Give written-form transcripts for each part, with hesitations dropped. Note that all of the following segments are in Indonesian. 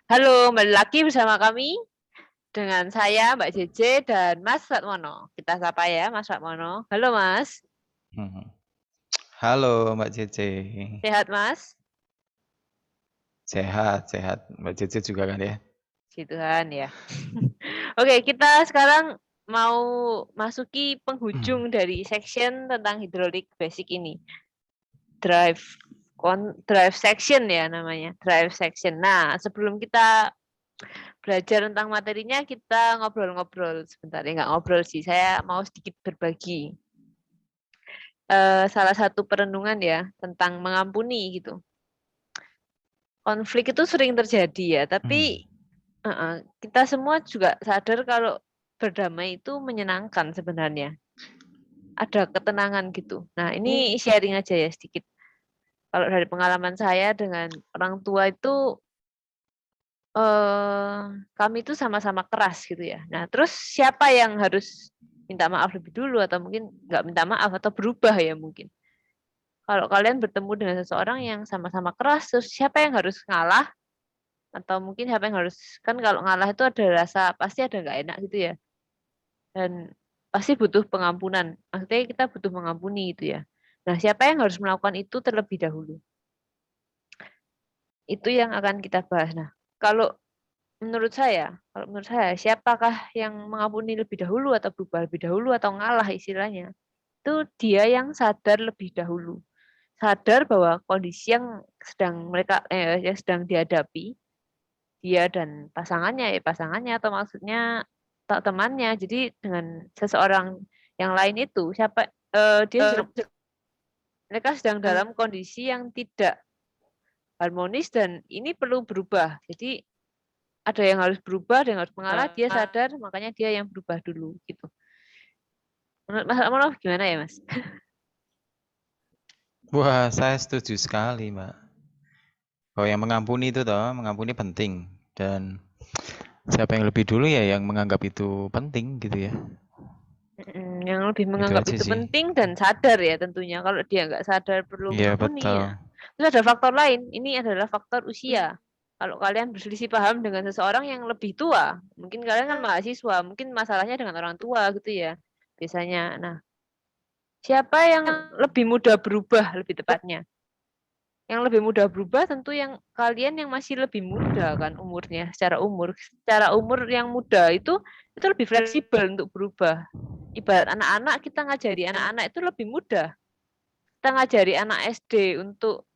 Halo, kembali lagi bersama kami dengan saya Mbak Jeje dan Mas Ratmono. Kita sapa ya Mas Ratmono. Halo Mas, Mhm. Halo Mbak Cece. sehat Mas? Sehat sehat. Mbak Cece juga kan ya? Puji Tuhan ya. Oke, kita sekarang mau masuki penghujung dari section tentang hidrolik basic ini. Drive drive section ya namanya, drive section. Nah, sebelum kita belajar tentang materinya, kita ngobrol-ngobrol sebentar. Ya nggak ngobrol sih, saya mau sedikit berbagi salah satu perenungan ya tentang mengampuni gitu. Konflik itu sering terjadi ya, Hmm. tapi kita semua juga sadar kalau berdamai itu menyenangkan sebenarnya. Ada ketenangan gitu. Nah, ini sharing aja ya sedikit. Kalau dari pengalaman saya dengan orang tua itu kami itu sama-sama keras gitu ya. Nah, terus siapa yang harus minta maaf lebih dulu atau mungkin nggak minta maaf atau berubah ya mungkin. Kalau kalian bertemu dengan seseorang yang sama-sama keras, terus siapa yang harus ngalah? Atau mungkin siapa yang harus, kan kalau ngalah itu ada rasa, pasti ada nggak enak gitu ya. Dan pasti butuh pengampunan. Maksudnya kita butuh mengampuni gitu ya. Nah, siapa yang harus melakukan itu terlebih dahulu? Itu yang akan kita bahas. Nah, kalau menurut saya, siapakah yang mengampuni lebih dahulu atau berubah lebih dahulu atau ngalah istilahnya? Itu dia yang sadar lebih dahulu. Sadar bahwa kondisi yang yang sedang dihadapi dia dan pasangannya atau maksudnya temannya. Jadi dengan seseorang yang lain itu siapa dia mereka sedang dalam kondisi yang tidak harmonis dan ini perlu berubah. Jadi ada yang harus berubah, ada yang harus mengalah, dia sadar, makanya dia yang berubah dulu gitu. Menurut Mas Amanoff gimana ya, Mas? Wah, saya setuju sekali, Mbak. Bahwa yang mengampuni itu toh, mengampuni penting. Dan siapa yang lebih dulu ya yang menganggap itu penting gitu ya. Yang lebih Itu menganggap aja itu sih. penting dan sadar ya tentunya. Kalau dia nggak sadar perlu Iya, mengampuni betul. ya. Terus ada faktor lain. Ini adalah faktor usia. Kalau kalian berselisih paham dengan seseorang yang lebih tua, mungkin kalian kan mahasiswa, mungkin masalahnya dengan orang tua gitu ya. Biasanya. Nah, siapa yang lebih mudah berubah lebih tepatnya? Yang lebih mudah berubah tentu yang kalian yang masih lebih muda kan umurnya, secara umur. Secara umur yang muda itu lebih fleksibel untuk berubah. Ibarat anak-anak, kita ngajari anak-anak itu lebih mudah. Kita ngajari anak SD untuk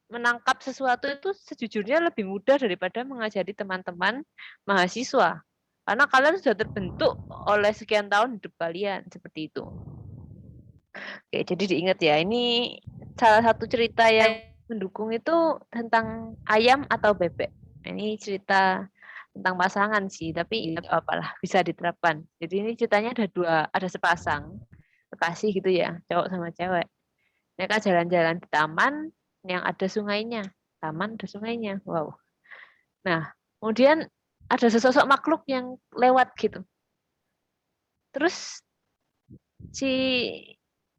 menangkap sesuatu itu sejujurnya lebih mudah daripada mengajari teman-teman mahasiswa. Karena kalian sudah terbentuk oleh sekian tahun hidup kalian seperti itu. Oke, jadi diingat ya, ini salah satu cerita yang mendukung itu tentang ayam atau bebek. Ini cerita tentang pasangan sih, tapi nggak apa-apa lah, bisa diterapkan. Jadi ini ceritanya ada sepasang kekasih gitu ya, cowok sama cewek. Mereka jalan-jalan di taman yang ada sungainya. Taman ada sungainya. Wow. Nah, kemudian ada sesosok makhluk yang lewat gitu. Terus si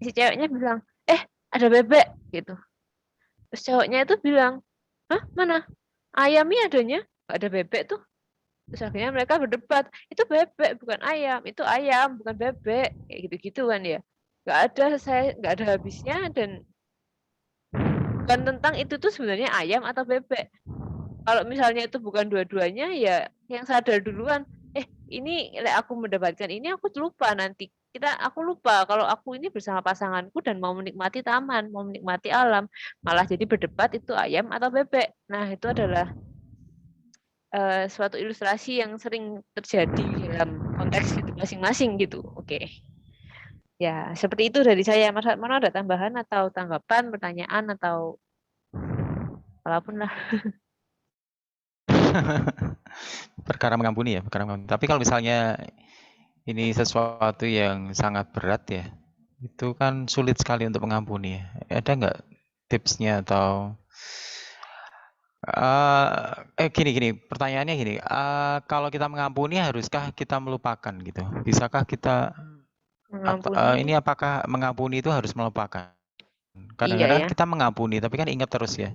si ceweknya bilang, ada bebek gitu. Terus cowoknya itu bilang, hah mana? Ayamnya adanya, nggak ada bebek tuh. Terus akhirnya mereka berdebat, itu bebek bukan ayam, itu ayam bukan bebek, kayak gitu-gitu kan ya. Nggak ada habisnya dan bukan tentang itu tuh sebenarnya ayam atau bebek. Kalau misalnya itu bukan dua-duanya ya yang sadar duluan, ini aku mendapatkan ini aku lupa nanti. Aku lupa kalau aku ini bersama pasanganku dan mau menikmati taman, mau menikmati alam, malah jadi berdebat itu ayam atau bebek. Nah, itu adalah suatu ilustrasi yang sering terjadi dalam konteks hidup masing-masing gitu. Oke. Ya, seperti itu dari saya. Mas mana ada tambahan atau tanggapan, pertanyaan atau apapun lah. Perkara mengampuni ya, perkara mengampuni. Tapi kalau misalnya ini sesuatu yang sangat berat ya, itu kan sulit sekali untuk mengampuni ya. Ada nggak tipsnya atau gini, pertanyaannya gini, kalau kita mengampuni haruskah kita melupakan gitu? Bisakah kita Mengampuni. ini apakah mengampuni itu harus melupakan? Iya Kadang-kadang ya. kita mengampuni tapi kan ingat terus ya.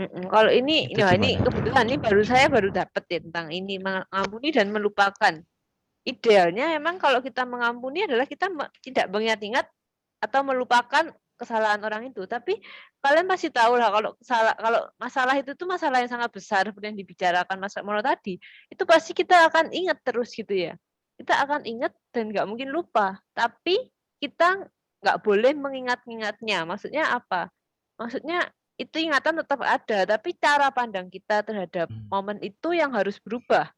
Kalau ini, Itu nah ini gimana? kebetulan ini saya baru dapat ya tentang ini mengampuni dan melupakan. Idealnya memang kalau kita mengampuni adalah kita tidak mengingat-ingat atau melupakan kesalahan orang itu. Tapi kalian pasti tahu lah kalau masalah itu tuh masalah yang sangat besar seperti yang dibicarakan Mas Mono tadi, itu pasti kita akan ingat terus gitu ya. Kita akan ingat dan nggak mungkin lupa. Tapi kita nggak boleh mengingat-ingatnya. Maksudnya apa? Maksudnya itu ingatan tetap ada, tapi cara pandang kita terhadap momen itu yang harus berubah.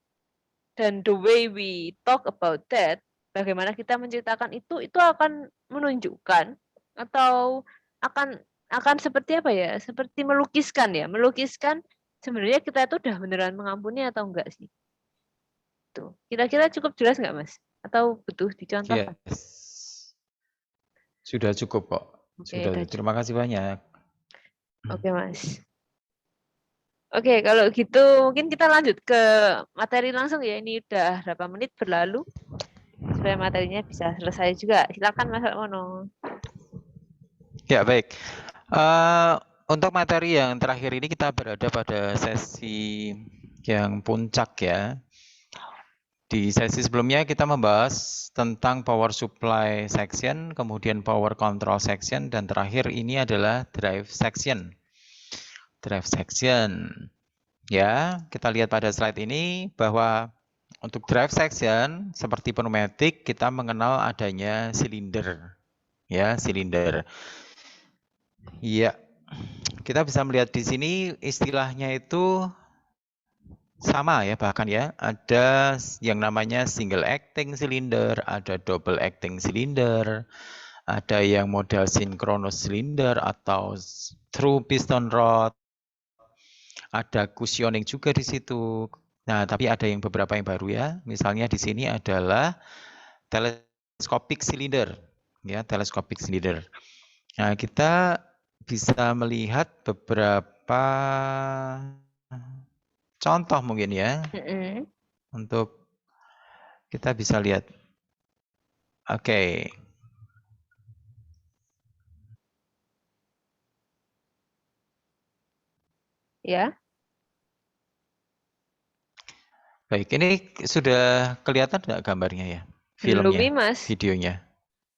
Dan the way we talk about that, bagaimana kita menceritakan itu akan menunjukkan atau akan seperti apa ya? Seperti melukiskan ya, melukiskan sebenarnya kita itu udah beneran mengampuni atau enggak sih? Tuh. Kira-kira cukup jelas nggak, Mas? Atau butuh dicontohkan? Yes. Sudah cukup kok. Oke, Sudah. Terima kasih banyak. Oke, Mas. Oke, kalau gitu mungkin kita lanjut ke materi langsung ya. Ini udah berapa menit berlalu supaya materinya bisa selesai juga. Silakan Mas Mono. Ya, baik. Untuk materi yang terakhir ini kita berada pada sesi yang puncak ya. Di sesi sebelumnya kita membahas tentang power supply section, kemudian power control section, dan terakhir ini adalah drive section. Drive section. Ya, kita lihat pada slide ini bahwa untuk drive section seperti pneumatik kita mengenal adanya silinder. Ya, silinder. Iya. Kita bisa melihat di sini istilahnya itu sama ya, bahkan ya, ada yang namanya single acting cylinder, ada double acting cylinder, ada yang model synchronous cylinder atau through piston rod, ada cushioning juga di situ. Nah, tapi ada yang beberapa yang baru ya, misalnya di sini adalah telescopic cylinder, ya, telescopic cylinder. Nah, kita bisa melihat beberapa contoh mungkin ya, untuk kita bisa lihat. Oke. Ya. Baik, ini sudah kelihatan nggak gambarnya ya? Belum nih, Filmnya, Mas. videonya?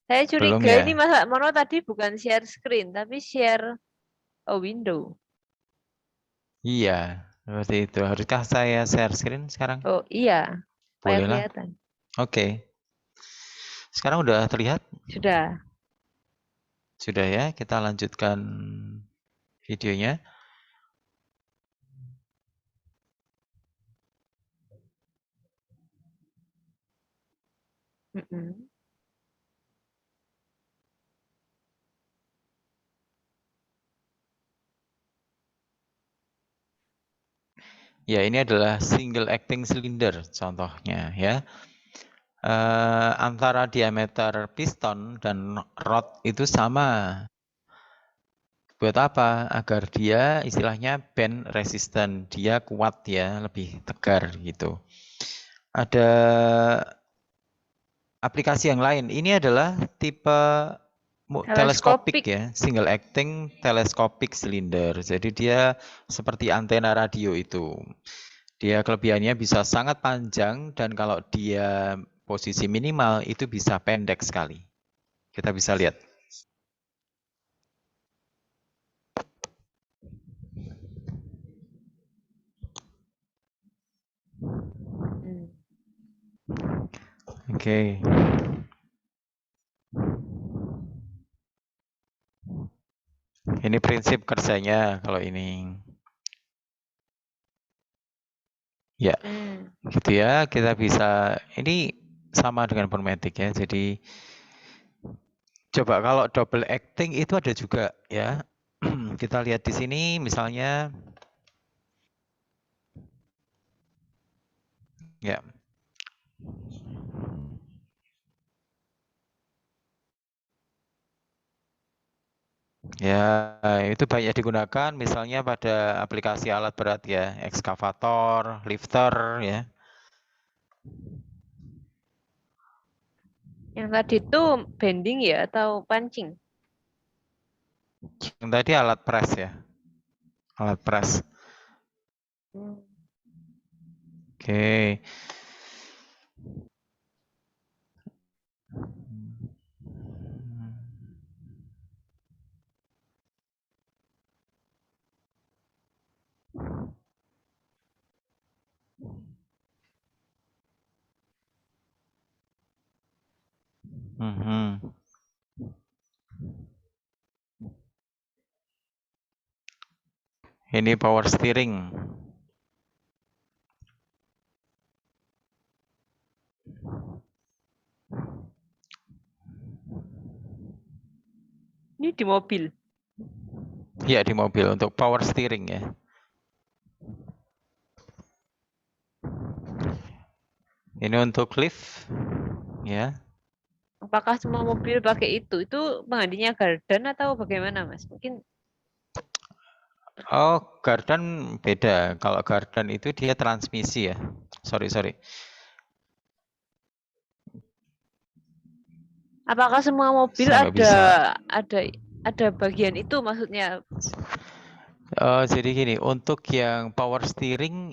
Saya Belum curiga ini ya? Mas Mono tadi bukan share screen, tapi share a window. Iya, seperti itu. Haruskah saya share screen sekarang? Oh iya, supaya Bolehlah. kelihatan. Oke. Sekarang udah terlihat? Sudah. Sudah ya, kita lanjutkan videonya. Ya, ini adalah single acting cylinder contohnya ya. Antara diameter piston dan rod itu sama. Buat apa? Agar dia istilahnya bend resistant, dia kuat ya, lebih tegar gitu. Ada aplikasi yang lain. Ini adalah tipe teleskopik ya, single acting telescopic cylinder. Jadi dia seperti antena radio itu. Dia kelebihannya bisa sangat panjang dan kalau dia posisi minimal itu bisa pendek sekali. Kita bisa lihat. Oke. Ini prinsip kerjanya kalau ini. Ya, gitu ya. Kita bisa, ini sama dengan pneumatik ya. Jadi coba kalau double acting itu ada juga ya. Kita lihat di sini misalnya, ya. Ya, itu banyak digunakan misalnya pada aplikasi alat berat ya, ekskavator, lifter ya. Yang tadi itu bending ya atau pancing? Yang tadi alat press ya. alat peras. Oke. Ini power steering. Ini di mobil. Ya, di mobil untuk power steering ya. Ini untuk lift ya. Apakah semua mobil pakai itu? Itu penggantinya gardan atau bagaimana, Mas? Mungkin Oh, gardan beda. Kalau gardan itu dia transmisi ya. Sorry. apakah semua mobil Saya nggak bisa. ada bagian itu maksudnya? Jadi gini, untuk yang power steering,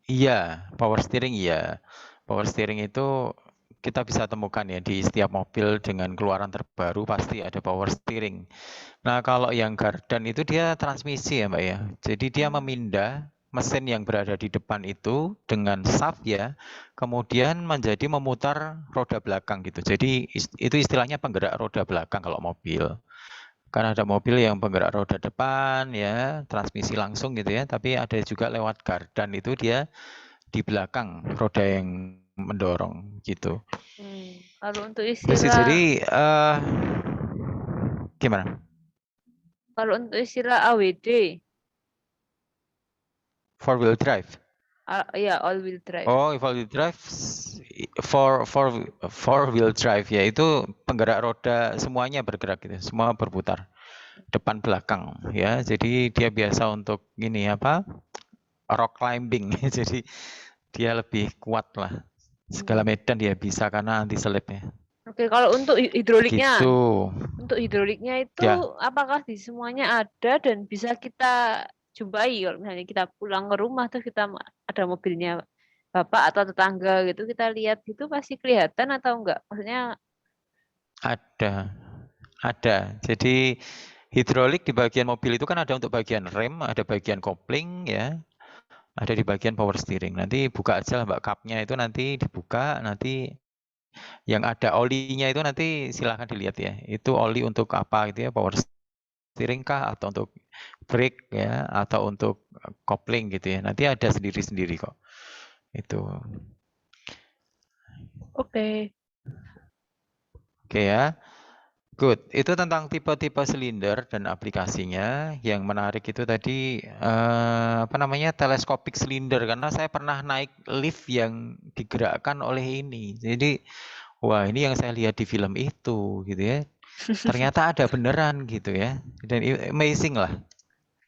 iya. Power steering iya. Power steering itu kita bisa temukan ya di setiap mobil dengan keluaran terbaru pasti ada power steering. Nah, kalau yang gardan itu dia transmisi ya, Mbak ya. Jadi dia memindah mesin yang berada di depan itu dengan shaft ya, kemudian menjadi memutar roda belakang gitu. Jadi itu istilahnya penggerak roda belakang kalau mobil. Kan ada mobil yang penggerak roda depan ya, transmisi langsung gitu ya, tapi ada juga lewat gardan itu dia di belakang roda yang mendorong gitu. Kalau untuk Jadi gimana? AWD, Four wheel drive. ya all wheel drive. Oh, four wheel drive, four wheel drive ya itu penggerak roda semuanya bergerak gitu, semua berputar depan belakang ya. Jadi dia biasa untuk gini apa? Rock climbing. Jadi dia lebih kuat lah. Segala medan dia bisa karena anti selip ya. Oke, kalau untuk hidroliknya, Gitu. itu Ya, apakah di semuanya ada dan bisa kita jumpai kalau misalnya kita pulang ke rumah tuh kita ada mobilnya bapak atau tetangga gitu kita lihat gitu pasti kelihatan atau enggak? Maksudnya ada. Ada. Jadi hidrolik di bagian mobil itu kan ada untuk bagian rem, ada bagian kopling ya. Ada di bagian power steering. Nanti buka aja lah Mbak kapnya itu nanti dibuka, nanti yang ada olinya itu nanti silahkan dilihat ya. Itu oli untuk apa gitu ya, power steering kah atau untuk brake ya atau untuk kopling gitu ya. Nanti ada sendiri-sendiri kok. Itu. oke. Oke ya. Good. Itu tentang tipe-tipe silinder dan aplikasinya. Yang menarik itu tadi apa namanya teleskopik silinder karena saya pernah naik lift yang digerakkan oleh ini. Jadi wah ini yang saya lihat di film itu gitu ya. Ternyata ada beneran gitu ya. Dan amazing lah.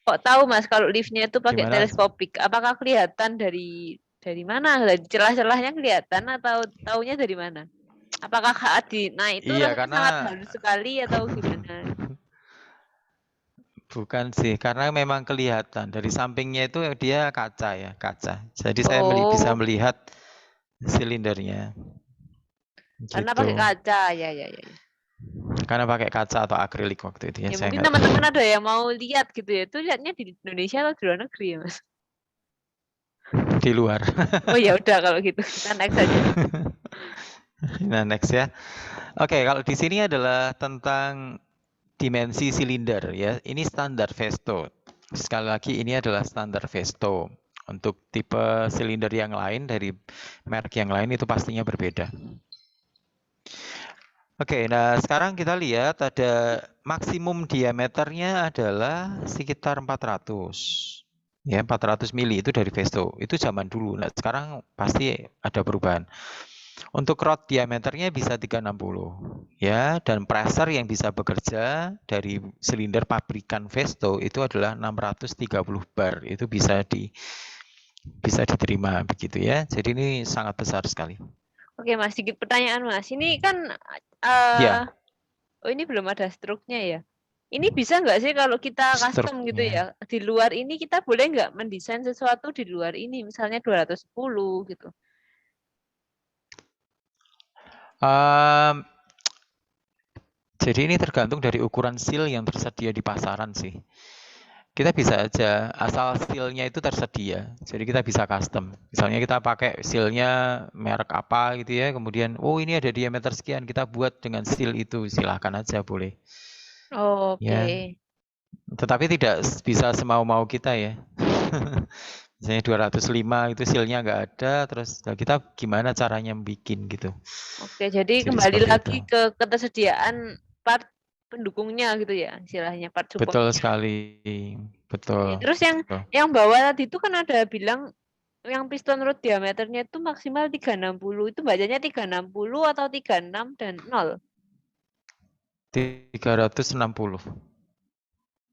Kok tahu Mas kalau liftnya itu pakai Gimana? teleskopik? Apakah kelihatan dari mana? Dari celah-celahnya kelihatan atau taunya dari mana? Apakah saat naik itu Iya rasanya karena sangat halus sekali atau gimana? bukan sih karena memang kelihatan dari sampingnya itu dia kaca ya kaca. Jadi saya bisa Oh, melihat silindernya. karena Gitu. pakai kaca, ya. Karena pakai kaca atau akrilik waktu itu ya, Ya saya mungkin nggak tahu. teman-teman ada yang mau lihat gitu ya. Itu lihatnya di Indonesia atau di luar negeri ya, Mas? Di luar. Oh ya udah kalau gitu kita next saja. Nah, next ya. Oke, kalau di sini adalah tentang dimensi silinder ya. Ini standar Vesto. Sekali lagi ini adalah standar Vesto. Untuk tipe silinder yang lain dari merek yang lain itu pastinya berbeda. Oke, nah sekarang kita lihat ada maksimum diameternya adalah sekitar 400. Ya, 400 mili itu dari Vesto. Itu zaman dulu. Nah, sekarang pasti ada perubahan. Untuk rod diameternya bisa 360. Ya, dan pressure yang bisa bekerja dari silinder pabrikan Vesto itu adalah 630 bar. Itu bisa diterima begitu ya. Jadi ini sangat besar sekali. Oke Mas, sedikit pertanyaan Mas. Ini kan Ya, oh ini belum ada struknya ya. Ini bisa nggak sih kalau kita custom gitu struknya. ya? Di luar ini kita boleh nggak mendesain sesuatu di luar ini, misalnya 210 gitu. Em, jadi ini tergantung dari ukuran seal yang tersedia di pasaran sih. Kita bisa aja, asal seal-nya itu tersedia. Jadi kita bisa custom. Misalnya kita pakai seal-nya merek apa gitu ya, kemudian, oh ini ada diameter sekian, kita buat dengan seal itu, silahkan aja boleh. Ya, Oke. tetapi tidak bisa semau-mau kita ya. Misalnya 205 itu seal-nya nggak ada, terus kita gimana caranya bikin gitu. Oke, jadi Jadi kembali seperti itu. lagi ke ketersediaan part pendukungnya gitu ya, istilahnya part Betul supportnya. sekali. Betul. Terus Betul. yang bawah tadi itu kan ada bilang yang piston rod diameternya itu maksimal 360. Itu bacanya 360 atau 36 dan 0? 360.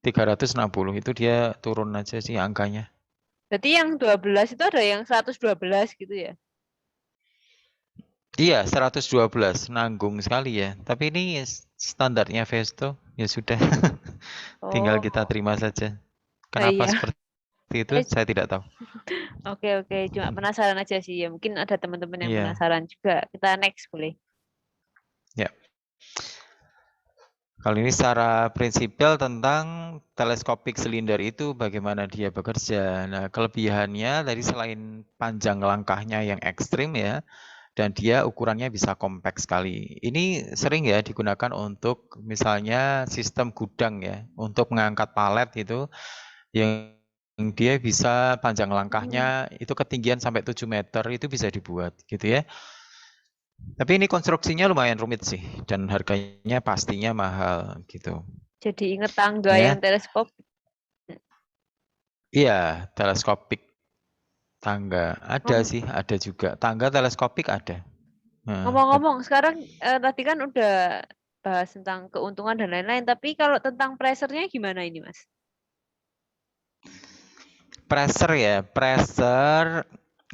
360 itu dia turun aja sih angkanya. Berarti yang 12 itu ada yang 112 gitu ya? Iya, 112 nanggung sekali ya. Tapi ini standarnya Vesto, ya sudah. Tinggal kita Oh, terima saja. Kenapa iya. seperti itu Eh, saya tidak tahu. oke. Cuma penasaran aja sih ya. Mungkin ada teman-teman yang Iya, penasaran juga. Kita next boleh. ya. Kalau ini secara prinsipil tentang teleskopik silinder itu bagaimana dia bekerja. Nah, kelebihannya tadi selain panjang langkahnya yang ekstrim ya, dan dia ukurannya bisa kompak sekali. Ini sering ya digunakan untuk misalnya sistem gudang ya, untuk mengangkat palet itu yang dia bisa panjang Hmm. langkahnya itu ketinggian sampai 7 meter itu bisa dibuat gitu ya. Tapi ini konstruksinya lumayan rumit sih dan harganya pastinya mahal gitu. Jadi inget tangga yang Ya. teleskop. Iya, teleskopik tangga ada Ngom- sih, ada juga. Tangga teleskopik ada. Nah, Ngomong-ngomong, sekarang tadi kan udah bahas tentang keuntungan dan lain-lain. Tapi kalau tentang pressure-nya gimana ini, Mas? pressure ya, pressure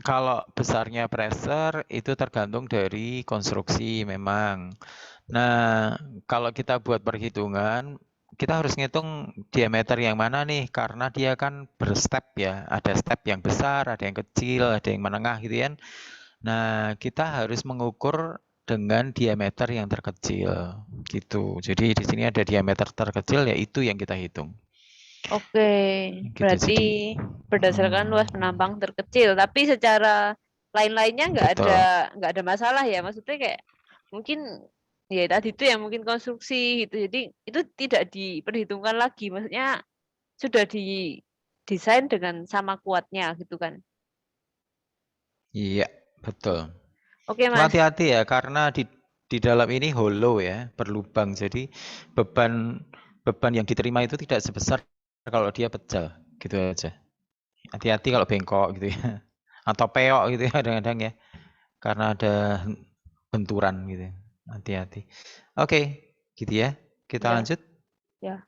kalau besarnya pressure itu tergantung dari konstruksi memang. Nah, kalau kita buat perhitungan, kita harus ngitung diameter yang mana nih, karena dia kan berstep ya. Ada step yang besar, ada yang kecil, ada yang menengah gitu kan. Nah, kita harus mengukur dengan diameter yang terkecil gitu. Jadi di sini ada diameter terkecil, yaitu yang kita hitung. Oke, Gitu. berarti Jadi, berdasarkan luas penampang terkecil. Tapi secara lain-lainnya betul. nggak ada masalah ya. Maksudnya kayak mungkin ya tadi itu ya mungkin konstruksi gitu. Jadi itu tidak diperhitungkan lagi. Maksudnya sudah didesain dengan sama kuatnya gitu kan. Iya, betul. Oke, Cuma Mas. hati-hati ya, karena di dalam ini hollow ya, berlubang. Jadi beban beban yang diterima itu tidak sebesar kalau dia pecah, gitu aja. Hati-hati kalau bengkok gitu ya, atau peok gitu ya kadang-kadang ya, karena ada benturan gitu. Hati-hati. Oke, gitu ya. Kita Ya, lanjut. ya.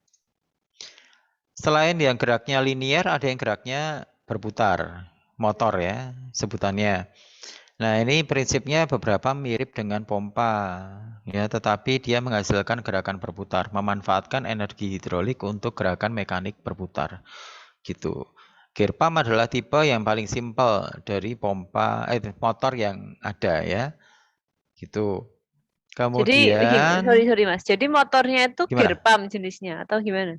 Selain yang geraknya linier, ada yang geraknya berputar, motor ya sebutannya. Nah, ini prinsipnya beberapa mirip dengan pompa, ya, tetapi dia menghasilkan gerakan berputar, memanfaatkan energi hidrolik untuk gerakan mekanik berputar, gitu. Gear pump adalah tipe yang paling simpel dari pompa, motor yang ada ya, gitu. Jadi sorry Kemudian sorry Mas. Jadi motornya itu gear gimana? pump jenisnya atau gimana?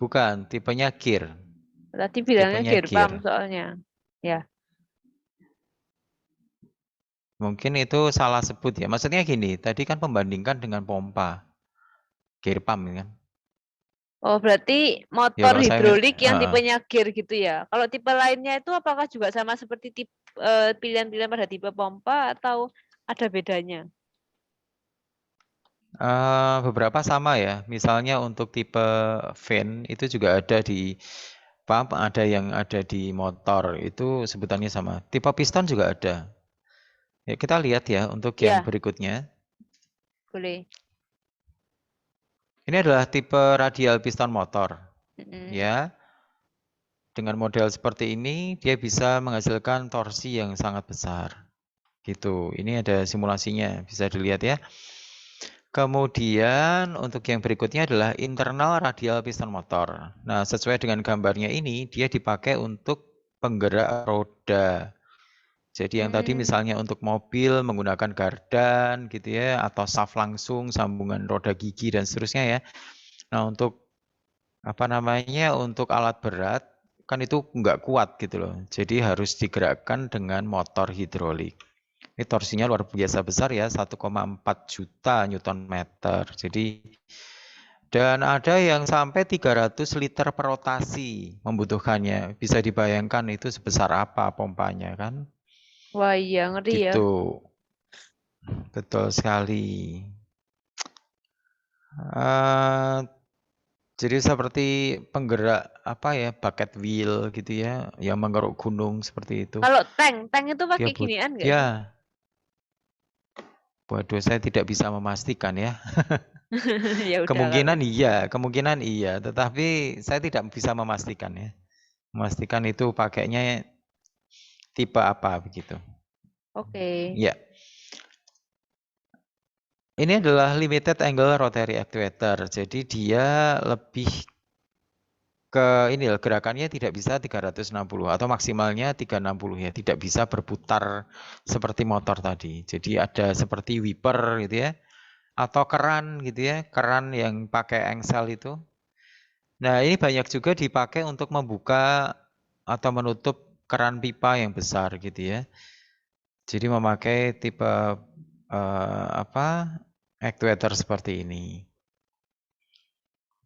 Bukan, tipenya gear, Tadi bilangnya tipenya gear pump gear. soalnya. Ya. Mungkin itu salah sebut ya. Maksudnya gini, tadi kan pembandingkan dengan pompa, gear pump kan. Oh, berarti Ya motor kalau saya hidrolik yang tipenya gear gitu ya. Kalau tipe lainnya itu apakah juga sama seperti tipe pilihan-pilihan pada tipe pompa atau ada bedanya? Beberapa sama ya. Misalnya untuk tipe van itu juga ada di pump, ada yang ada di motor. Itu sebutannya sama. Tipe piston juga ada. Ya, kita lihat ya untuk yang Ya, berikutnya. boleh. Ini adalah tipe radial piston motor. Mm-mm. Ya, dengan model seperti ini dia bisa menghasilkan torsi yang sangat besar. Gitu. Ini ada simulasinya, bisa dilihat ya. Kemudian untuk yang berikutnya adalah internal radial piston motor. Nah, sesuai dengan gambarnya ini, dia dipakai untuk penggerak roda. Jadi yang tadi misalnya untuk mobil menggunakan gardan gitu ya, atau shaft langsung, sambungan roda gigi dan seterusnya ya. Nah, untuk apa namanya, untuk alat berat kan itu nggak kuat gitu loh. Jadi harus digerakkan dengan motor hidrolik. Ini torsinya luar biasa besar ya, 1,4 juta Newton meter. Jadi dan ada yang sampai 300 liter per rotasi membutuhkannya. Bisa dibayangkan itu sebesar apa pompanya kan? Wah, iya, ngeri ya. Gitu. Betul sekali. Jadi seperti penggerak apa ya, bucket wheel gitu ya, yang mengeruk gunung seperti itu. Kalau tank itu Dia pakai ginian nggak sih? ya, waduh saya tidak bisa memastikan ya. Ya udah kalau. Kemungkinan iya, tetapi saya tidak bisa memastikan ya. Memastikan itu pakainya tipe apa begitu. Oke. Ya. Ini adalah limited angle rotary actuator. Jadi dia lebih ke ini gerakannya tidak bisa 360 atau maksimalnya 360 ya, tidak bisa berputar seperti motor tadi. Jadi ada seperti wiper gitu ya, atau keran gitu ya, keran yang pakai engsel itu. Nah, ini banyak juga dipakai untuk membuka atau menutup keran pipa yang besar gitu ya. Jadi memakai tipe actuator seperti ini.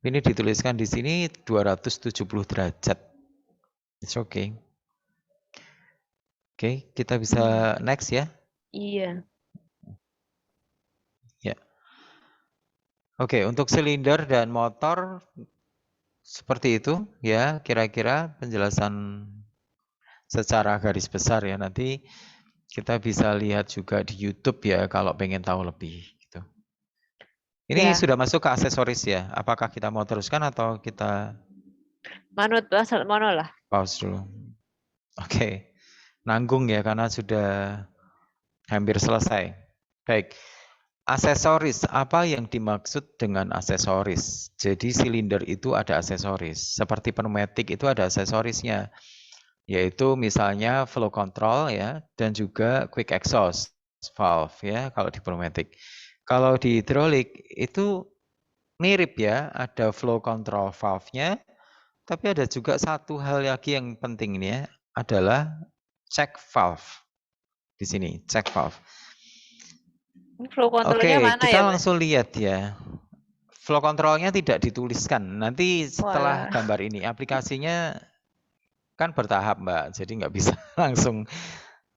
Ini dituliskan di sini 270 derajat. It's okay. Oke, kita bisa next ya. Iya. Ya. Oke, untuk silinder dan motor seperti itu ya, kira-kira penjelasan secara garis besar ya. Nanti kita bisa lihat juga di YouTube ya kalau pengen tahu lebih gitu. Ini Ya. sudah masuk ke aksesoris ya. Apakah kita mau teruskan atau kita Manut asal mono lah. pause dulu? Oke. Nanggung ya karena sudah hampir selesai. Baik. Aksesoris, apa yang dimaksud dengan aksesoris? Jadi silinder itu ada aksesoris. Seperti pneumatik itu ada aksesorisnya. Yaitu misalnya flow control ya, dan juga quick exhaust valve ya kalau di pneumatik. Kalau di hidrolik itu mirip ya, ada flow control valve-nya, tapi ada juga satu hal lagi yang penting ini ya, adalah check valve. Di sini, check valve. Ini flow controlnya Oke, mana ya, kita Mas? langsung lihat ya. Flow controlnya tidak dituliskan. Nanti setelah Walah. gambar ini, aplikasinya kan bertahap, Mbak. Jadi nggak bisa langsung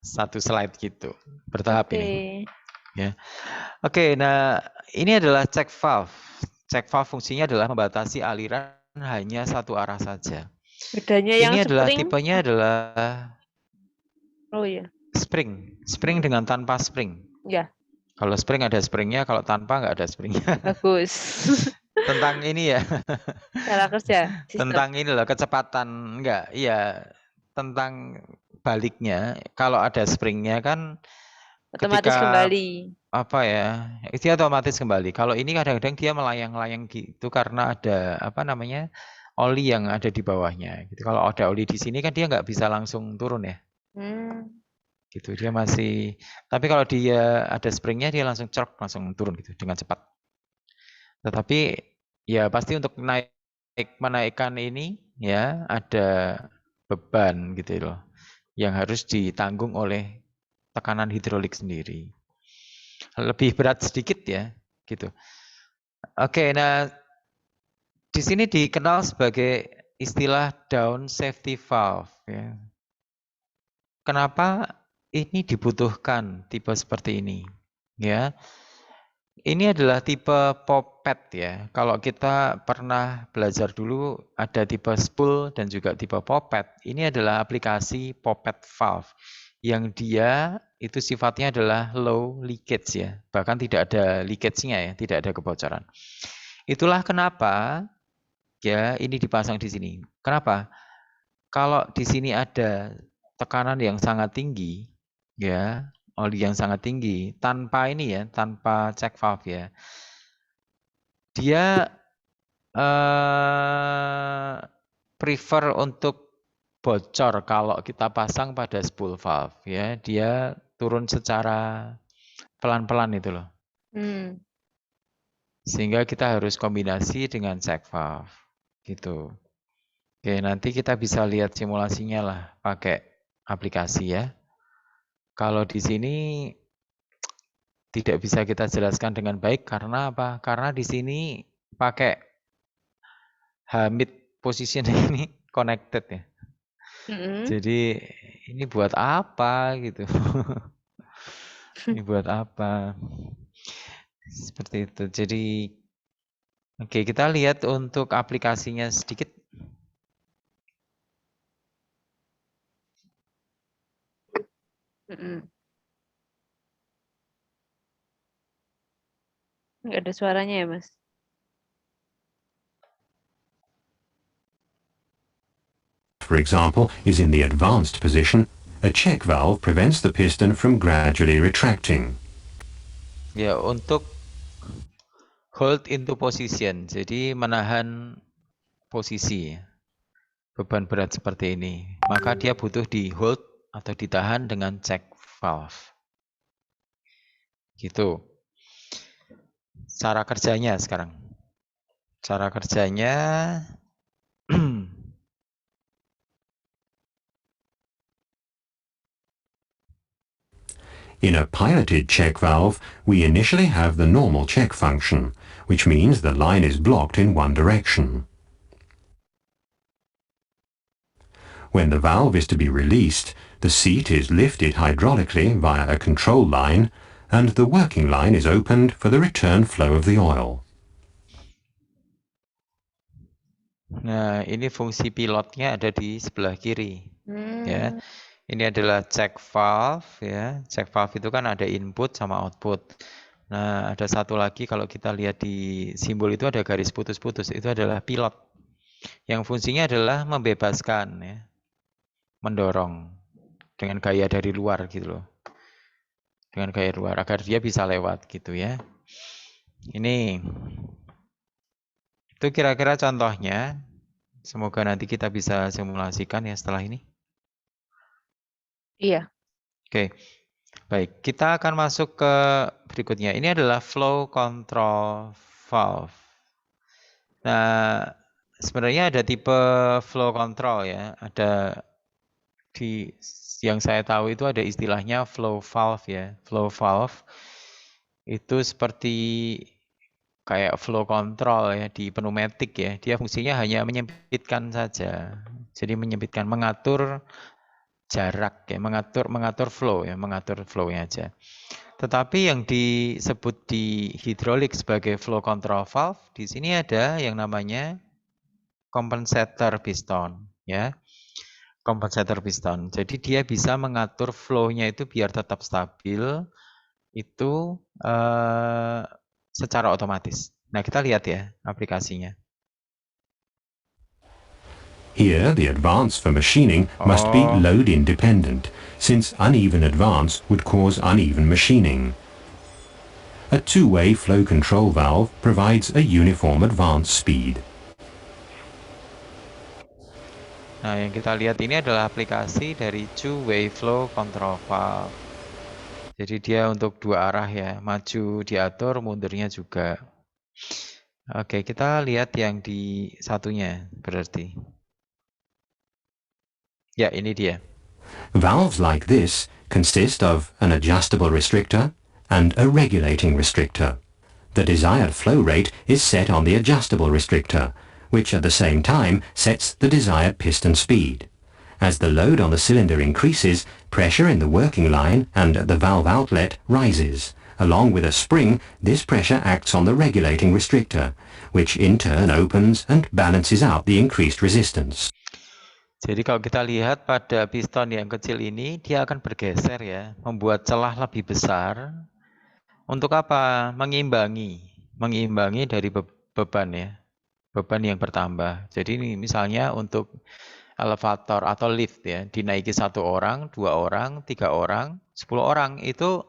satu slide gitu. Bertahap Oke. ini. Ya. Oke, nah ini adalah check valve. Check valve fungsinya adalah membatasi aliran hanya satu arah saja. Bedanya yang Ini adalah spring. tipenya adalah Oh iya. spring dengan tanpa spring. Ya, Kalau spring ada springnya, kalau tanpa nggak ada springnya. bagus. Tentang ini ya, Cara kerja sistem. tentang ini loh kecepatan enggak, iya tentang baliknya. Kalau ada springnya kan Otomatis ketika kembali. apa ya, dia otomatis kembali. Kalau ini kadang-kadang dia melayang-layang gitu karena ada apa namanya oli yang ada di bawahnya. Gitu. Kalau ada oli di sini kan dia nggak bisa langsung turun ya. Hmm. Gitu dia masih. Tapi kalau dia ada springnya dia langsung cerok langsung turun gitu dengan cepat. Tetapi ya pasti untuk menaikkan ini ya ada beban gitu loh yang harus ditanggung oleh tekanan hidrolik sendiri. Lebih berat sedikit ya gitu. Oke, nah di sini dikenal sebagai istilah down safety valve ya. Kenapa ini dibutuhkan tipe seperti ini? Ya. Ini adalah tipe popet ya. Kalau kita pernah belajar dulu ada tipe spool dan juga tipe popet. Ini adalah aplikasi popet valve yang dia itu sifatnya adalah low leakage ya. Bahkan tidak ada leakage-nya ya, tidak ada kebocoran. Itulah kenapa ya ini dipasang di sini. Kenapa? Kalau di sini ada tekanan yang sangat tinggi ya, oli yang sangat tinggi tanpa ini ya, tanpa check valve ya. dia prefer untuk bocor kalau kita pasang pada spool valve ya. Dia turun secara pelan-pelan itu loh. Sehingga kita harus kombinasi dengan check valve gitu. Oke, nanti kita bisa lihat simulasinya lah pakai aplikasi ya. Kalau di sini tidak bisa kita jelaskan dengan baik karena apa? Karena di sini pakai Hamid position ini connected ya. Jadi ini buat apa gitu? Ini buat apa? Seperti itu. Jadi oke, kita lihat untuk aplikasinya sedikit. Nggak ada suaranya ya, Mas? For example, is in the advanced position, a check valve prevents the piston from gradually retracting. Ya, untuk hold into position, jadi menahan posisi beban berat seperti ini. Maka dia butuh di hold atau ditahan dengan check valve. Gitu. Cara kerjanya sekarang. Cara kerjanya In a piloted check valve, we initially have the normal check function, which means the line is blocked in one direction. When the valve is to be released, the seat is lifted hydraulically via a control line, and the working line is opened for the return flow of the oil. Nah, ini fungsi pilotnya ada di sebelah kiri. Ya. Ini adalah check valve ya. Check valve itu kan ada input sama output. Nah, ada satu lagi kalau kita lihat di simbol itu ada garis putus-putus. Itu adalah pilot. Yang fungsinya adalah membebaskan ya. Mendorong dengan gaya dari luar gitu loh. Dengan gaya luar agar dia bisa lewat gitu ya. Ini itu kira-kira contohnya. Semoga nanti kita bisa simulasikan ya setelah ini. Iya. Oke, baik. Kita akan masuk ke berikutnya. Ini adalah flow control valve. Nah, sebenarnya ada tipe flow control ya. Ada di yang saya tahu itu ada istilahnya flow valve ya. Flow valve itu seperti kayak flow control ya di pneumatik ya. Dia fungsinya hanya menyempitkan saja. Jadi menyempitkan, mengatur jarak ya, mengatur flow ya, mengatur flow-nya aja. Tetapi yang disebut di hidrolik sebagai flow control valve, di sini ada yang namanya compensator piston ya. Compensator piston. Jadi dia bisa mengatur flow-nya itu biar tetap stabil itu secara otomatis. Nah, kita lihat ya aplikasinya. Here, the advance for machining must be load independent, since uneven advance would cause uneven machining. A two-way flow control valve provides a uniform advance speed. Nah, yang kita lihat ini adalah aplikasi dari two-way flow control valve. Jadi dia untuk dua arah ya, maju diatur, mundurnya juga. Oke, kita lihat yang di satunya berarti. Ya, ini dia. Valves like this consist of an adjustable restrictor and a regulating restrictor. The desired flow rate is set on the adjustable restrictor, which at the same time sets the desired piston speed. As the load on the cylinder increases, pressure in the working line and the valve outlet rises. Along with a spring, this pressure acts on the regulating restrictor, which in turn opens and balances out the increased resistance. Jadi kalau kita lihat pada piston yang kecil ini, dia akan bergeser ya, membuat celah lebih besar. Untuk apa? Mengimbangi dari beban ya, beban yang bertambah. Jadi ini misalnya untuk elevator atau lift ya, dinaiki 1 orang, 2 orang, 3 orang, 10 orang, itu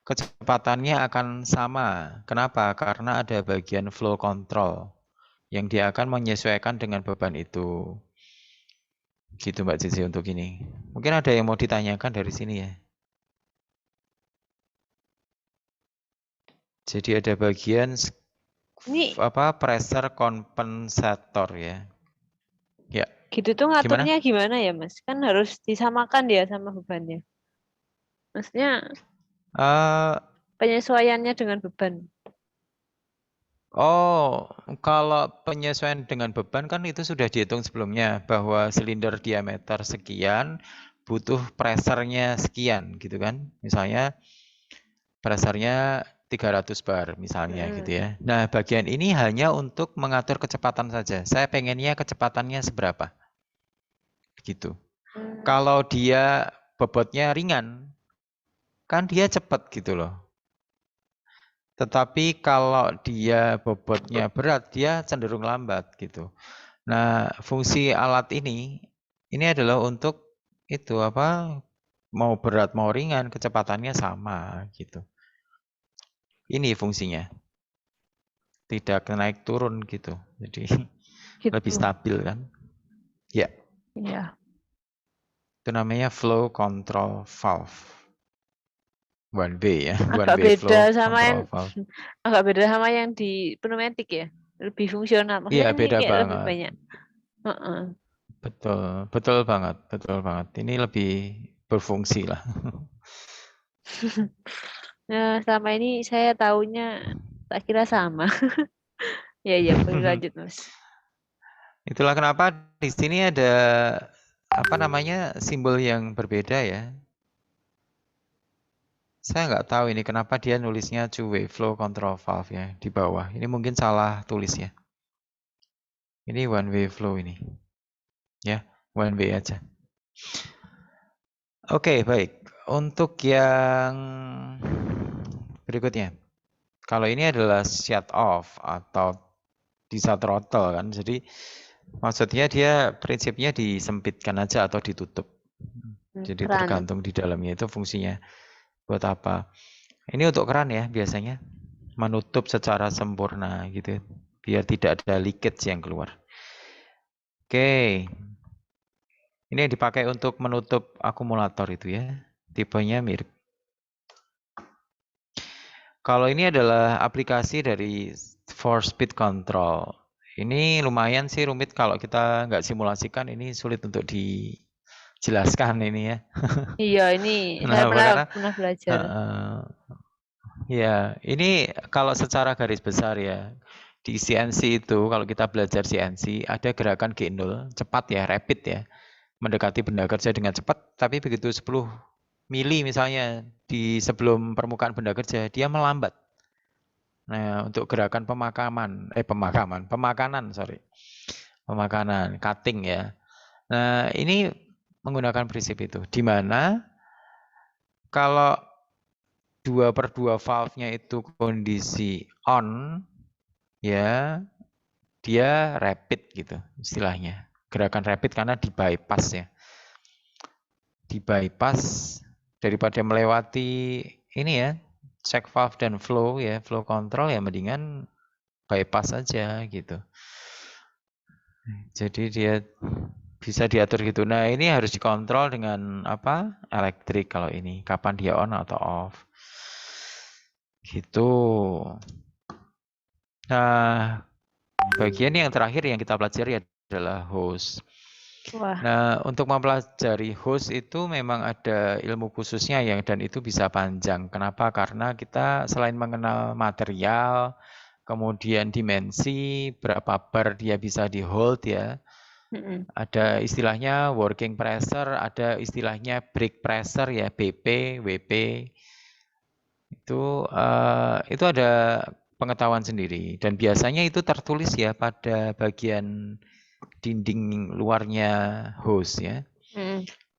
kecepatannya akan sama. Kenapa? Karena ada bagian flow control yang dia akan menyesuaikan dengan beban itu. Gitu Mbak Cici untuk ini. Mungkin ada yang mau ditanyakan dari sini ya. Jadi ada bagian Ini pressure kompensator ya. Ya, gitu tuh ngaturnya gimana ya Mas? Kan harus disamakan ya sama bebannya. Maksudnya penyesuaiannya dengan beban. Oh, kalau penyesuaian dengan beban kan itu sudah dihitung sebelumnya bahwa silinder diameter sekian butuh pressure-nya sekian gitu kan. Misalnya pressure-nya 300 bar misalnya gitu ya. Nah, bagian ini hanya untuk mengatur kecepatan saja. Saya pengennya kecepatannya seberapa. Gitu. Kalau dia bobotnya ringan, kan dia cepat gitu loh. Tetapi kalau dia bobotnya berat, dia cenderung lambat gitu. Nah, fungsi alat ini adalah untuk itu mau berat mau ringan kecepatannya sama gitu. Ini fungsinya. Tidak naik turun gitu. Jadi Gitu. lebih stabil kan. Ya. Iya. Itu namanya flow control valve. 1W ya. Agak 1W beda flow sama yang control valve. agak beda sama yang di pneumatik ya. Lebih fungsional. Maksudnya Iya, kan ini beda kayak lebih banget. banyak. Betul banget. Ini lebih berfungsi lah. Nah, selama ini saya taunya tak kira sama. Ya, boleh lanjut, Mas. Itulah kenapa di sini ada simbol yang berbeda ya. Saya nggak tahu ini kenapa dia nulisnya two-way flow control valve ya di bawah. Ini mungkin salah tulis ya. Ini one-way flow ini. Ya, one-way aja. Oke, baik. Untuk yang berikutnya. Kalau ini adalah shut off atau bisa throttle kan. Jadi maksudnya dia prinsipnya disempitkan aja atau ditutup. Jadi tergantung di dalamnya itu fungsinya buat apa. Ini untuk keran ya biasanya. Menutup secara sempurna gitu. Biar tidak ada leakage yang keluar. Oke. Ini yang dipakai untuk menutup akumulator itu ya. Tipenya mirip. Kalau ini adalah aplikasi dari force speed control. Ini lumayan sih rumit kalau kita nggak simulasikan. Ini sulit untuk dijelaskan ini ya. Iya, ini saya pernah belajar. Ya, ini kalau secara garis besar ya. Di CNC itu kalau kita belajar CNC ada gerakan G0 cepat ya, rapid ya. Mendekati benda kerja dengan cepat, tapi begitu 10 mili misalnya di sebelum permukaan benda kerja, dia melambat. Nah, untuk gerakan pemakanan, cutting ya. Nah, ini menggunakan prinsip itu, di mana kalau 2/2 valve-nya itu kondisi on, ya, dia rapid gitu istilahnya. Gerakan rapid karena di bypass ya. Di bypass daripada melewati ini ya, check valve dan flow ya, flow control ya mendingan bypass aja gitu. Jadi dia bisa diatur gitu. Nah, ini harus dikontrol dengan elektrik kalau ini. Kapan dia on atau off. Gitu. Nah, bagian yang terakhir yang kita pelajari adalah hose. Nah, untuk mempelajari hose itu memang ada ilmu khususnya ya, dan itu bisa panjang. Kenapa? Karena kita selain mengenal material, kemudian dimensi, berapa bar dia bisa di hold ya. Ada istilahnya working pressure, ada istilahnya break pressure ya, BP, WP. Itu ada pengetahuan sendiri dan biasanya itu tertulis ya pada bagian dinding luarnya hose ya.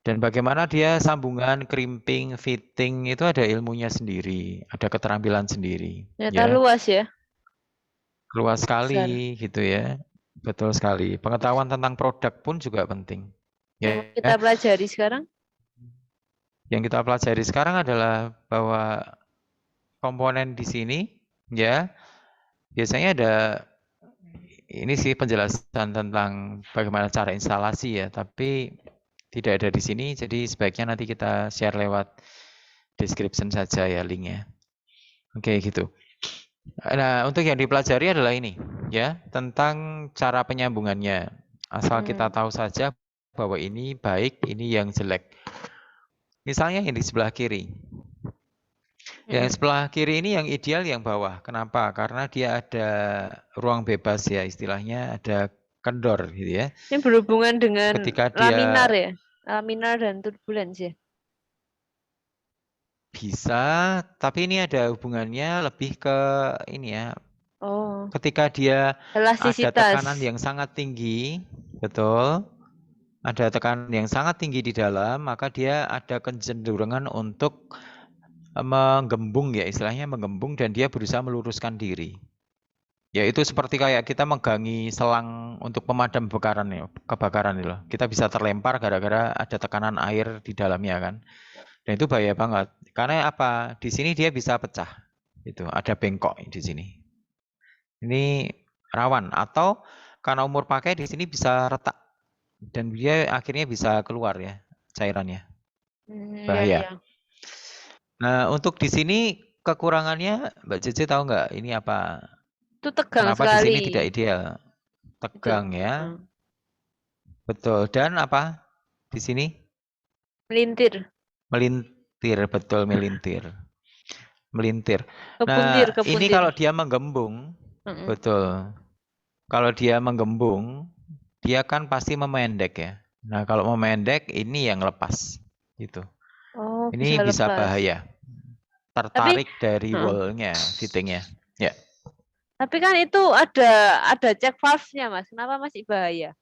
Dan bagaimana dia sambungan, crimping, fitting itu ada ilmunya sendiri, ada keterampilan sendiri. Ternyata luas ya. Luas sekali gitu ya. Betul sekali. Pengetahuan tentang produk pun juga penting. Yang kita pelajari sekarang? Yang kita pelajari sekarang adalah bahwa komponen di sini, ya, biasanya ada ini sih penjelasan tentang bagaimana cara instalasi ya, tapi tidak ada di sini, jadi sebaiknya nanti kita share lewat description saja ya linknya. Oke, gitu. Nah, untuk yang dipelajari adalah ini, ya, tentang cara penyambungannya. Asal kita tahu saja bahwa ini baik, ini yang jelek. Misalnya yang di sebelah kiri. Yang sebelah kiri ini yang ideal yang bawah. Kenapa? Karena dia ada ruang bebas ya, istilahnya ada kendor gitu ya. Ini berhubungan dengan Ketika dia laminar ya, laminar dan turbulence ya. bisa, tapi ini ada hubungannya lebih ke ini ya. Oh, Ketika dia ada elastisitas. tekanan yang sangat tinggi, betul. Ada tekanan yang sangat tinggi di dalam, maka dia ada kecenderungan untuk menggembung ya, istilahnya menggembung dan dia berusaha meluruskan diri. Ya itu seperti kayak kita megangi selang untuk pemadam kebakaran ya, kebakaran itu loh. Kita bisa terlempar gara-gara ada tekanan air di dalamnya kan. Dan itu bahaya banget. Karena apa? Di sini dia bisa pecah. Itu ada bengkok di sini. Ini rawan atau karena umur pakai di sini bisa retak dan dia akhirnya bisa keluar ya cairannya. Bahaya. Iya, iya. Nah, untuk di sini kekurangannya Mbak Cece tahu nggak ini apa? Itu tegang Kenapa sekali. di sini tidak ideal? Tegang Itu. ya. Betul. Dan apa? Di sini Melintir. melintir, betul melintir. Melintir. Kebuntir, Nah, ini kebuntir. kalau dia menggembung, betul. Kalau dia menggembung, dia kan pasti memendek ya. Nah, kalau memendek ini yang lepas gitu. Oh, Ini bisa lepas. bahaya. Tertarik dari wall-nya, fittingnya. Ya. Tapi kan itu ada check valve-nya, Mas. Kenapa masih bahaya?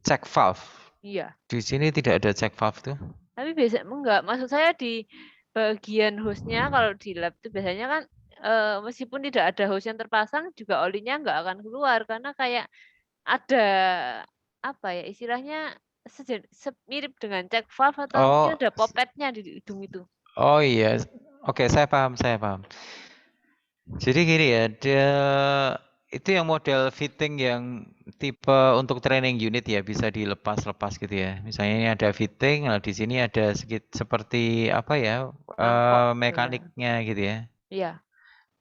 Check valve. Iya. Di sini tidak ada check valve tuh. Tapi biasanya enggak. Maksud saya di bagian hose-nya kalau di lab itu biasanya kan meskipun tidak ada hose yang terpasang juga olinya enggak akan keluar karena kayak ada apa ya istilahnya mirip dengan check valve atau mungkin ada popetnya di hidung itu. Oh iya. Oke, saya paham, saya paham. Jadi gini ya, dia itu yang model fitting yang tipe untuk training unit ya bisa dilepas-lepas gitu ya. Misalnya ini ada fitting, nah di sini ada seperti apa ya mekaniknya gitu ya. Iya.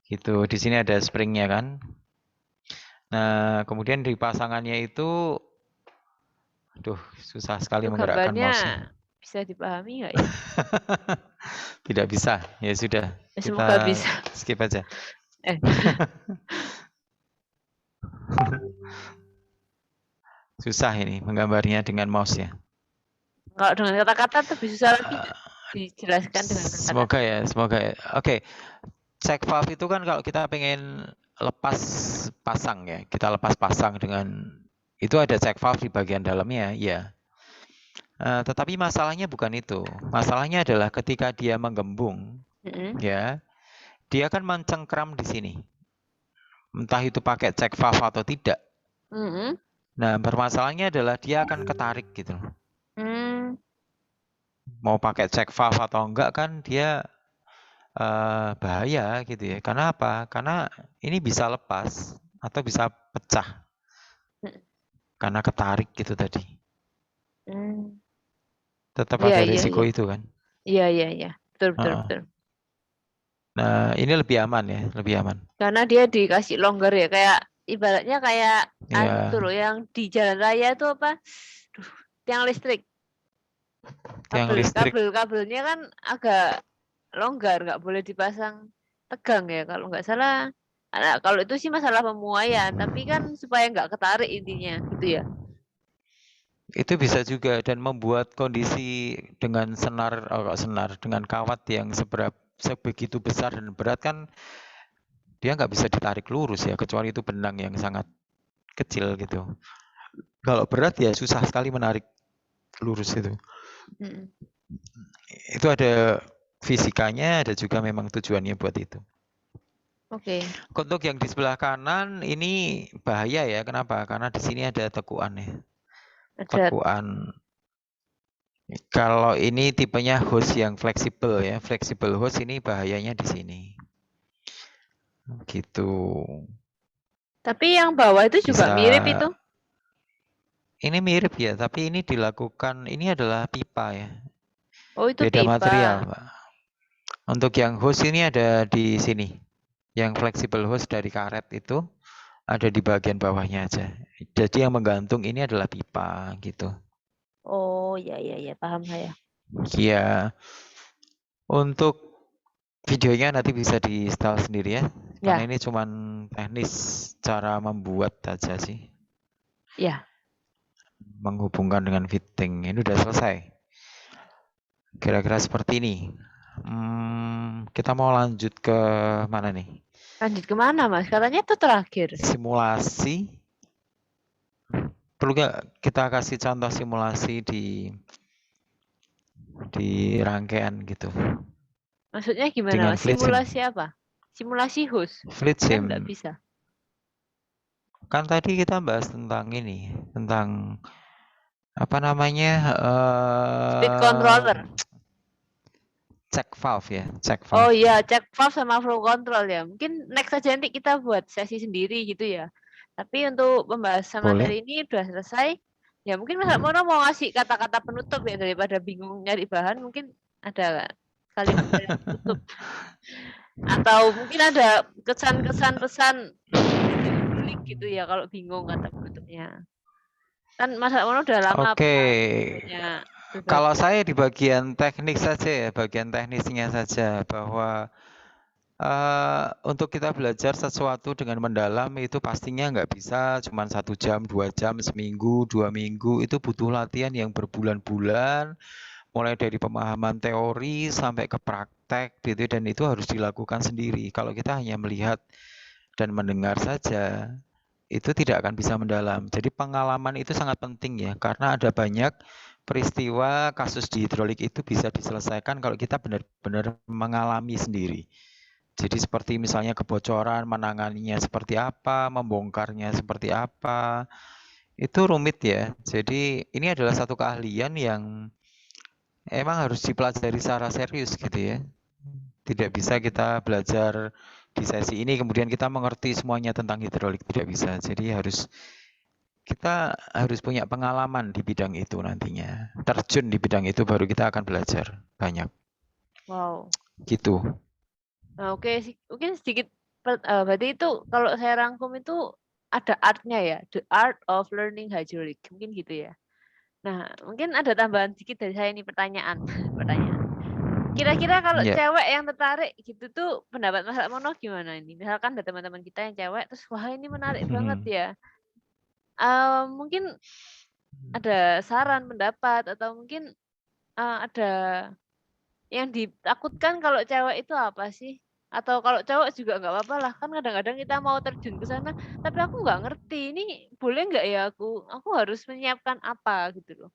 Gitu. Di sini ada springnya kan. Nah kemudian di pasangannya itu, aduh susah sekali menggerakkan mouse-nya. Bisa dipahami nggak ya? Tidak bisa, ya sudah. Semoga Kita bisa. skip aja. Susah ini menggambarnya dengan mouse ya. Kalau dengan kata-kata lebih susah lagi dijelaskan dengan kata-kata. Semoga ya, semoga ya. Oke, check valve itu kan kalau kita pengen lepas pasang ya, kita lepas pasang dengan itu ada check valve di bagian dalamnya, ya. Tetapi masalahnya bukan itu. Masalahnya adalah ketika dia menggembung, ya, dia kan mencengkram di sini. Entah itu pakai check valve atau tidak. Nah, permasalahannya adalah dia akan ketarik gitu loh. Mau pakai check valve atau enggak kan dia bahaya gitu ya. Karena apa? Karena ini bisa lepas atau bisa pecah. Karena ketarik gitu tadi. Tetap ada risiko itu kan. Iya. Betul. Nah, ini lebih aman ya, lebih aman. Karena dia dikasih longgar ya, kayak ibaratnya kayak itu loh yang di jalan raya itu apa? Tiang listrik. Kabelnya kan agak longgar, nggak boleh dipasang tegang ya kalau nggak salah. Nah, kalau itu sih masalah pemuaian, tapi kan supaya nggak ketarik intinya, gitu ya. Itu bisa juga dan membuat kondisi dengan dengan kawat yang sebegitu besar dan berat kan dia nggak bisa ditarik lurus ya, kecuali itu benang yang sangat kecil gitu. Kalau berat ya susah sekali menarik lurus itu. Itu ada fisikanya, ada juga memang tujuannya buat itu. Oke. Untuk yang di sebelah kanan ini bahaya ya, kenapa? Karena di sini ada tekuan ya. Tekuan Kalau ini tipenya hose yang fleksibel ya, fleksibel hose ini bahayanya di sini. Gitu. Tapi yang bawah itu juga Bisa mirip itu. ini mirip ya, tapi ini dilakukan ini adalah pipa ya. Oh, itu Beda material, pipa. Pak. Untuk yang hose ini ada di sini. Yang fleksibel hose dari karet itu ada di bagian bawahnya aja. Jadi yang menggantung ini adalah pipa gitu. Oh, ya paham saya. Iya. Untuk videonya nanti bisa di install sendiri ya. Karena Ya, ini cuman teknis cara membuat aja sih. ya. Menghubungkan dengan fitting. Ini udah selesai. Kira-kira seperti ini. Kita mau lanjut ke mana nih? Lanjut kemana, Mas? Katanya itu terakhir. Simulasi. Perlu nggak kita kasih contoh simulasi di rangkaian gitu? Maksudnya gimana, Dengan Mas? fleet sim. Simulasi apa? Simulasi host. Fleet Kan sim. nggak bisa. Kan tadi kita bahas tentang ini, tentang apa namanya? Speed controller. Check valve ya, check Oh valve. iya, cek valve sama flow control ya. Mungkin next aja nanti kita buat sesi sendiri gitu ya. Tapi untuk pembahasan Boleh. materi ini udah selesai. Ya mungkin Mas Mono mau ngasih kata-kata penutup ya, daripada bingung nyari bahan, mungkin ada kalimat yang penutup. Atau mungkin ada kesan-kesan pesan hidrolik gitu ya kalau bingung kata penutupnya. Kan Mas Mono udah lama Oke. punya Kalau beberapa. saya di bagian teknik saja ya, bagian teknisnya saja bahwa untuk kita belajar sesuatu dengan mendalam itu pastinya nggak bisa cuma 1 jam, 2 jam, seminggu, 2 minggu. Itu butuh latihan yang berbulan-bulan, mulai dari pemahaman teori sampai ke praktek gitu, dan itu harus dilakukan sendiri. Kalau kita hanya melihat dan mendengar saja, itu tidak akan bisa mendalam. Jadi pengalaman itu sangat penting ya, karena ada banyak peristiwa kasus di hidrolik itu bisa diselesaikan kalau kita benar-benar mengalami sendiri. Jadi seperti misalnya kebocoran, menanganinya seperti apa, membongkarnya seperti apa, itu rumit ya. Jadi ini adalah satu keahlian yang emang harus dipelajari secara serius gitu ya. Tidak bisa kita belajar di sesi ini kemudian kita mengerti semuanya tentang hidrolik, tidak bisa. Jadi kita harus punya pengalaman di bidang itu nantinya. Terjun di bidang itu baru kita akan belajar banyak. Wow. Gitu. Nah, oke, mungkin sedikit berarti itu kalau saya rangkum itu ada artnya ya, the art of learning hydraulic, mungkin gitu ya. Nah, mungkin ada tambahan sedikit dari saya ini pertanyaan. Pertanyaan. Kira-kira kalau Ya. cewek yang tertarik gitu tuh pendapat Mas Mono gimana ini? Misalkan ada teman-teman kita yang cewek terus wah ini menarik banget ya. Mungkin ada saran pendapat atau mungkin ada yang ditakutkan kalau cewek itu apa sih? Atau kalau cowok juga nggak apa-apa lah, kan kadang-kadang kita mau terjun ke sana, tapi aku nggak ngerti, ini boleh nggak ya aku harus menyiapkan apa gitu loh.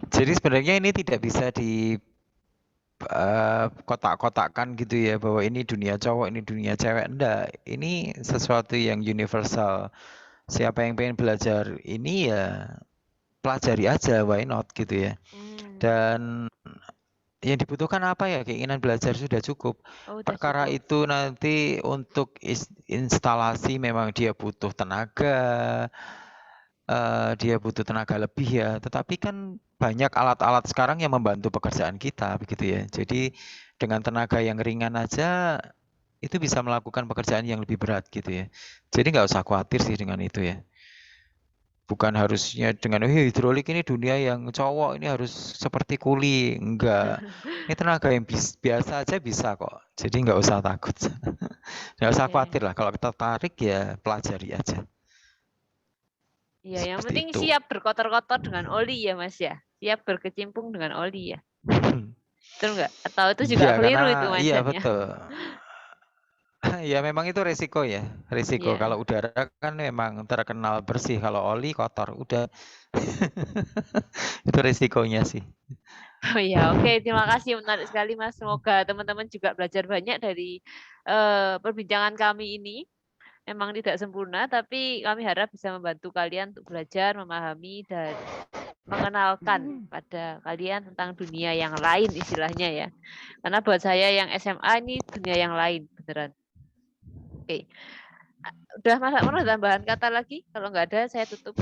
Jadi sebenarnya ini tidak bisa di kotak-kotakkan gitu ya, bahwa ini dunia cowok, ini dunia cewek. Enggak, ini sesuatu yang universal. Siapa yang pengen belajar ini ya pelajari aja, why not gitu ya. Dan yang dibutuhkan apa ya, keinginan belajar sudah cukup. Oh, udah Perkara cukup. itu nanti untuk instalasi memang dia butuh tenaga, dia butuh tenaga lebih ya. Tetapi kan banyak alat-alat sekarang yang membantu pekerjaan kita begitu ya. Jadi dengan tenaga yang ringan aja itu bisa melakukan pekerjaan yang lebih berat gitu ya. Jadi nggak usah khawatir sih dengan itu ya. Bukan harusnya dengan hidrolik ini dunia yang cowok ini harus seperti kuli. Enggak. Ini tenaga yang biasa aja bisa kok. Jadi nggak usah takut. Nggak usah Oke. khawatir lah. Kalau kita tarik ya pelajari aja. Iya, yang Seperti penting itu. siap berkotor-kotor dengan oli ya, Mas ya. Siap berkecimpung dengan oli ya. Betul nggak? Atau itu juga Iya, karena keliru itu iya mindsetnya? betul. Ya memang itu resiko ya. Resiko Iya. kalau udara kan memang terkenal bersih, kalau oli kotor. Udah. Itu resikonya sih. Oh ya, oke. Terima kasih, menarik sekali, Mas. Semoga teman-teman juga belajar banyak dari perbincangan kami ini. Memang tidak sempurna, tapi kami harap bisa membantu kalian untuk belajar, memahami, dan mengenalkan pada kalian tentang dunia yang lain istilahnya ya. Karena buat saya yang SMA ini dunia yang lain beneran. Oke. Udah Mas Akmal ada tambahan kata lagi? Kalau nggak ada saya tutup.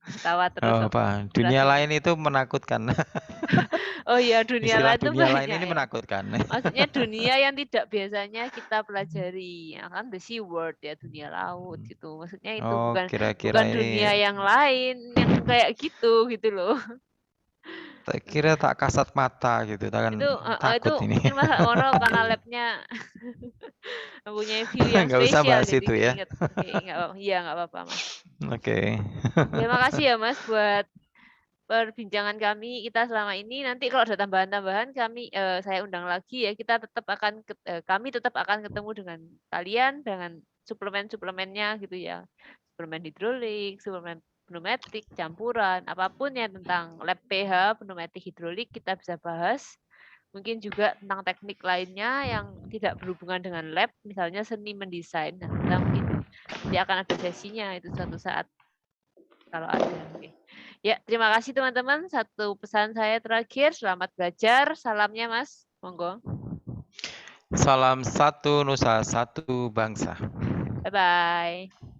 Ketawa terus. Oh, apa? Dunia lain itu menakutkan. Oh iya, dunia Istilah lain itu dunia lain banyak ini ya. menakutkan. Maksudnya dunia yang tidak biasanya kita pelajari, ya kan the sea world ya, dunia laut gitu. Maksudnya itu Oh, bukan kira-kira dunia ini yang lain yang kayak gitu loh. tak kira tak kasat mata gitu, kan Itu takut ini. mungkin Mas Akmal karena labnya mempunyai view yang Nggak usah spesial bahas jadi itu ya. keinget. Oke, iya nggak apa-apa Mas. Oke. Terima kasih ya Mas buat perbincangan kami kita selama ini. Nanti kalau ada tambahan-tambahan saya undang lagi ya. Kami tetap akan ketemu dengan kalian dengan suplemen-suplemennya gitu ya. Suplemen hidrolik, suplemen pneumatik, campuran, apapun ya tentang lab pH, pneumatik hidrolik kita bisa bahas. Mungkin juga tentang teknik lainnya yang tidak berhubungan dengan lab, misalnya seni mendesain. Nah, kita mungkin nanti akan ada sesinya itu suatu saat kalau ada. Oke. Ya, terima kasih teman-teman. Satu pesan saya terakhir, selamat belajar. Salamnya Mas, monggo. Salam satu nusa, satu bangsa. Bye-bye.